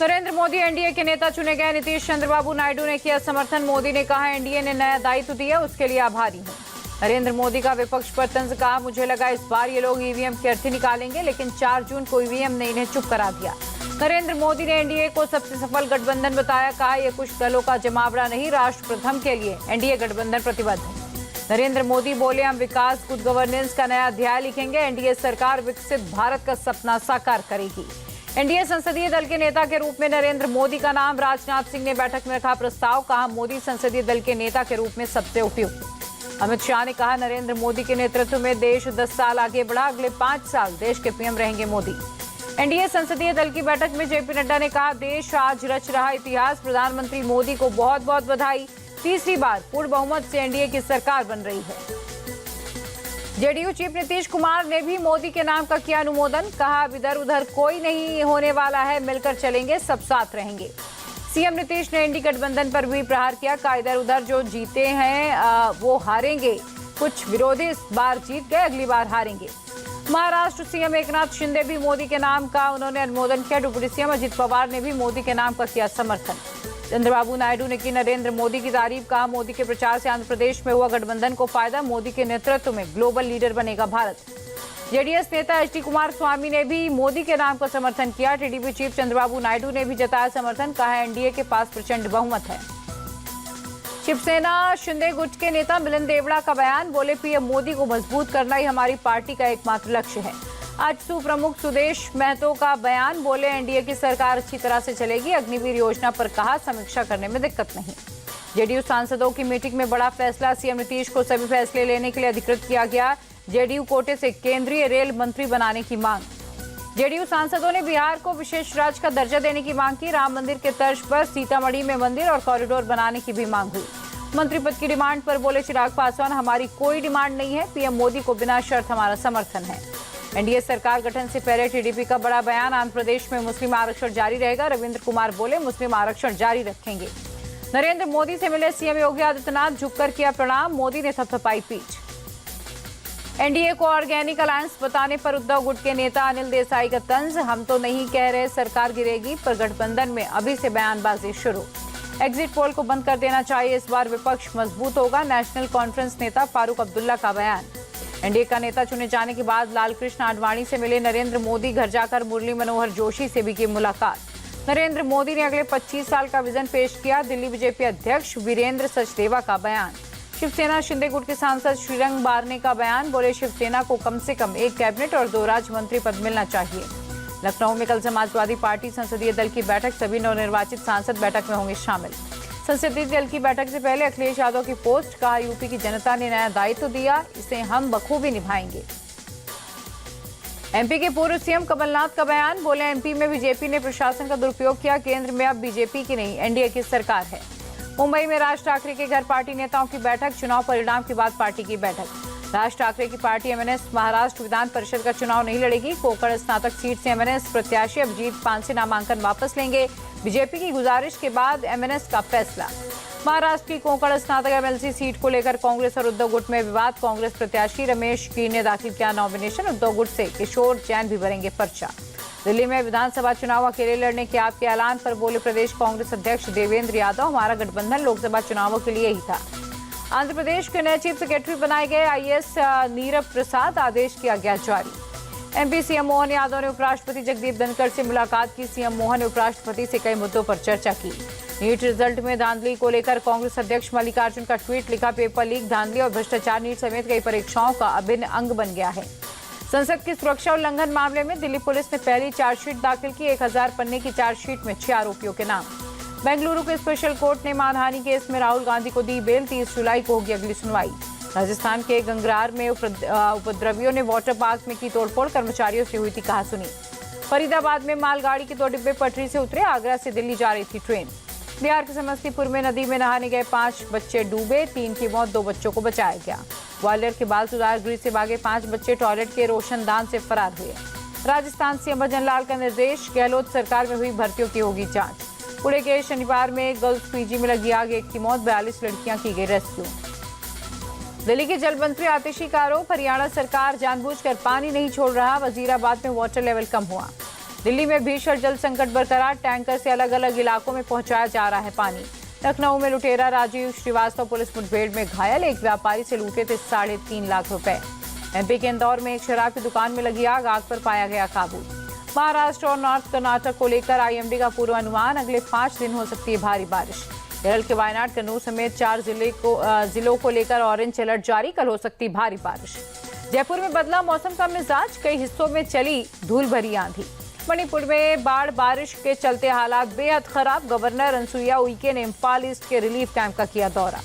Narendra Modi NDA के नेता चुने गए। नीतीश चंद्रबाबू नायडू ने किया समर्थन। मोदी ने कहा एनडीए ने नया दायित्व दिया, उसके लिए आभारी हूं। नरेंद्र मोदी का विपक्ष पर तंज। कहा मुझे लगा इस बार ये लोग ईवीएम की अर्थी निकालेंगे, लेकिन 4 जून को ईवीएम ने इन्हें चुप करा दिया। नरेंद्र मोदी ने एनडीए को सबसे सफल गठबंधन बताया। कहा यह कुछ दलों का जमावड़ा नहीं, राष्ट्र प्रथम के लिए एनडीए गठबंधन प्रतिबद्ध है। नरेंद्र मोदी बोले हम विकास, गुड गवर्नेंस का नया अध्याय लिखेंगे। एनडीए सरकार विकसित भारत का सपना साकार करेगी। एनडीए संसदीय दल के नेता के रूप में नरेंद्र मोदी का नाम। राजनाथ सिंह ने बैठक में रखा प्रस्ताव। कहा मोदी संसदीय दल के नेता के रूप में सबसे उपयुक्त। अमित शाह ने कहा नरेंद्र मोदी के नेतृत्व में देश 10 साल आगे बढ़ा। अगले 5 साल देश के पीएम रहेंगे मोदी। एनडीए संसदीय दल की बैठक में जेपी नड्डा ने कहा देश आज रच रहा इतिहास। प्रधानमंत्री मोदी को बहुत बहुत बधाई। तीसरी बार पूर्ण बहुमत से एनडीए की सरकार बन रही है। जेडीयू चीफ नीतीश कुमार ने भी मोदी के नाम का किया अनुमोदन। कहा अब इधर उधर कोई नहीं होने वाला है, मिलकर चलेंगे, सब साथ रहेंगे। सीएम नीतीश ने एनडीए गठबंधन पर भी प्रहार किया। कहा इधर उधर जो जीते हैं वो हारेंगे, कुछ विरोधी इस बार जीत गए, अगली बार हारेंगे। महाराष्ट्र सीएम एकनाथ शिंदे भी मोदी के नाम का उन्होंने अनुमोदन किया। डिप्टी सीएम अजित पवार ने भी मोदी के नाम का किया समर्थन। चंद्रबाबू नायडू ने की नरेंद्र मोदी की तारीफ। कहा मोदी के प्रचार से आंध्र प्रदेश में हुआ गठबंधन को फायदा। मोदी के नेतृत्व में ग्लोबल लीडर बनेगा भारत। जेडीएस नेता एचडी कुमार स्वामी ने भी मोदी के नाम का समर्थन किया। टीडीपी चीफ चंद्रबाबू नायडू ने भी जताया समर्थन। कहा एनडीए के पास प्रचंड बहुमत है। शिवसेना शिंदे गुट के नेता मिलिंद देवड़ा का बयान। बोले पीएम मोदी को मजबूत करना ही हमारी पार्टी का एकमात्र लक्ष्य है। आजसू प्रमुख सुदेश महतो का बयान। बोले एनडीए की सरकार अच्छी तरह से चलेगी। अग्निवीर योजना पर कहा समीक्षा करने में दिक्कत नहीं। जेडीयू सांसदों की मीटिंग में बड़ा फैसला। सीएम नीतीश को सभी फैसले लेने के लिए अधिकृत किया गया। जेडीयू कोटे से केंद्रीय रेल मंत्री बनाने की मांग। जेडीयू सांसदों ने बिहार को विशेष राज्य का दर्जा देने की मांग की। राम मंदिर के तर्ज पर सीतामढ़ी में मंदिर और कॉरिडोर बनाने की भी मांग हुई। मंत्री पद की डिमांड पर बोले चिराग पासवान हमारी कोई डिमांड नहीं है, पीएम मोदी को बिना शर्त हमारा समर्थन है। एनडीए सरकार गठन से पहले टीडीपी का बड़ा बयान। आंध्र प्रदेश में मुस्लिम आरक्षण जारी रहेगा। रविंद्र कुमार बोले मुस्लिम आरक्षण जारी रखेंगे। नरेंद्र मोदी से मिले सीएम योगी आदित्यनाथ, झुककर किया प्रणाम। मोदी ने थपथपाई पीठ। एनडीए को ऑर्गेनिक अलायंस बताने पर उद्धव गुट के नेता अनिल देसाई का तंज। हम तो नहीं कह रहे सरकार गिरेगी, पर गठबंधन में अभी से बयानबाजी शुरू। एग्जिट पोल को बंद कर देना चाहिए, इस बार विपक्ष मजबूत होगा। नेशनल कॉन्फ्रेंस नेता फारूक अब्दुल्ला का बयान। एनडीए का नेता चुने जाने के बाद लालकृष्ण आडवाणी से मिले नरेंद्र मोदी। घर जाकर मुरली मनोहर जोशी से भी की मुलाकात। नरेंद्र मोदी ने अगले 25 साल का विजन पेश किया। दिल्ली बीजेपी अध्यक्ष वीरेंद्र सचदेवा का बयान। शिवसेना शिंदे गुट के सांसद श्रीरंग बारने का बयान। बोले शिवसेना को कम से कम 1 कैबिनेट और 2 राज्य मंत्री पद मिलना चाहिए। लखनऊ में कल समाजवादी पार्टी संसदीय दल की बैठक। सभी नवनिर्वाचित सांसद बैठक में होंगे शामिल। संसदीय दल की बैठक से पहले अखिलेश यादव की पोस्ट। कहा यूपी की जनता ने नया दायित्व दिया, इसे हम बखूबी निभाएंगे। एमपी के पूर्व सीएम कमलनाथ का बयान। बोले एमपी में बीजेपी ने प्रशासन का दुरुपयोग किया। केंद्र में अब बीजेपी की नहीं एनडीए की सरकार है। मुंबई में राज ठाकरे के घर पार्टी नेताओं की बैठक। चुनाव परिणाम के बाद पार्टी की बैठक। राज ठाकरे की पार्टी एमएनएस महाराष्ट्र विधान परिषद का चुनाव नहीं लड़ेगी। कोकण स्नातक सीट से एमएनएस प्रत्याशी अभिजीत पानसे नामांकन वापस लेंगे। बीजेपी की गुजारिश के बाद एमएनएस का फैसला। महाराष्ट्र की कोकण स्नातक एमएलसी सीट को लेकर कांग्रेस और उद्धव गुट में विवाद। कांग्रेस प्रत्याशी रमेश कीर ने दाखिल किया नॉमिनेशन। उद्धव गुट से किशोर जैन भी भरेंगे पर्चा। दिल्ली में विधानसभा चुनाव अकेले लड़ने के आपके ऐलान पर बोले प्रदेश कांग्रेस अध्यक्ष देवेंद्र यादव हमारा गठबंधन लोकसभा चुनावों के लिए ही था। आंध्र प्रदेश के नए चीफ सेक्रेटरी बनाए गए आईएएस नीरव प्रसाद। आदेश किया गया जारी। एमपी सीएम मोहन यादव ने उपराष्ट्रपति जगदीप धनखड़ से मुलाकात की। सीएम मोहन ने उपराष्ट्रपति से कई मुद्दों पर चर्चा की। नीट रिजल्ट में धांधली को लेकर कांग्रेस अध्यक्ष मल्लिकार्जुन का ट्वीट। लिखा पेपर लीक, धांधली और भ्रष्टाचार नीट समेत कई परीक्षाओं का अभिन्न अंग बन गया है। संसद की सुरक्षा उल्लंघन मामले में दिल्ली पुलिस ने पहली चार्जशीट दाखिल की। 1000 पन्ने की चार्जशीट में 6 आरोपियों के नाम। बेंगलुरु के स्पेशल कोर्ट ने मानहानि केस में राहुल गांधी को दी बेल। 30 जुलाई को होगी अगली सुनवाई। राजस्थान के गंगरार में उपद्रवियों ने वाटर पार्क में की तोड़फोड़। कर्मचारियों से हुई थी कहासुनी। फरीदाबाद में मालगाड़ी के 2 डिब्बे पटरी से उतरे। आगरा से दिल्ली जा रही थी ट्रेन। बिहार के समस्तीपुर में नदी में नहाने गए 5 बच्चे डूबे। 3 की मौत, 2 बच्चों को बचाया गया। ग्वालियर के बाल सुधार गृह से भागे 5 बच्चे टॉयलेट के रोशनदान से फरार हुए। राजस्थान सीएम भजन लाल का निर्देश। गहलोत सरकार में हुई भर्तियों की होगी जांच। पुणे के शनिवार में गर्ल्स पीजी में लगी आग, 1 की मौत, 42 लड़कियां की गई रेस्क्यू। दिल्ली के जल मंत्री आतिशी का आरोप। हरियाणा सरकार जानबूझकर पानी नहीं छोड़ रहा। वजीराबाद में वाटर लेवल कम हुआ। दिल्ली में भीषण जल संकट बरकरार, टैंकर से अलग अलग इलाकों में पहुंचाया जा रहा है पानी। लखनऊ में लुटेरा राजीव श्रीवास्तव पुलिस मुठभेड़ में घायल, एक व्यापारी से लूटे थे 3.5 लाख रुपए। एमपी के इंदौर में एक शराब की दुकान में लगी आग पर पाया गया काबू। महाराष्ट्र और नॉर्थ कर्नाटक को लेकर आईएमडी का पूर्वानुमान, अगले 5 दिन हो सकती है भारी बारिश। केरल के वायनाड, कन्नूर समेत 4 जिलों को लेकर ऑरेंज अलर्ट जारी, कल हो सकती भारी बारिश। जयपुर में बदला मौसम का मिजाज, कई हिस्सों में चली धूल भरी आंधी। मणिपुर में बाढ़ बारिश के चलते हालात बेहद खराब, गवर्नर अनसुईया उइके ने इम्फाल ईस्ट के रिलीफ कैंप का किया दौरा।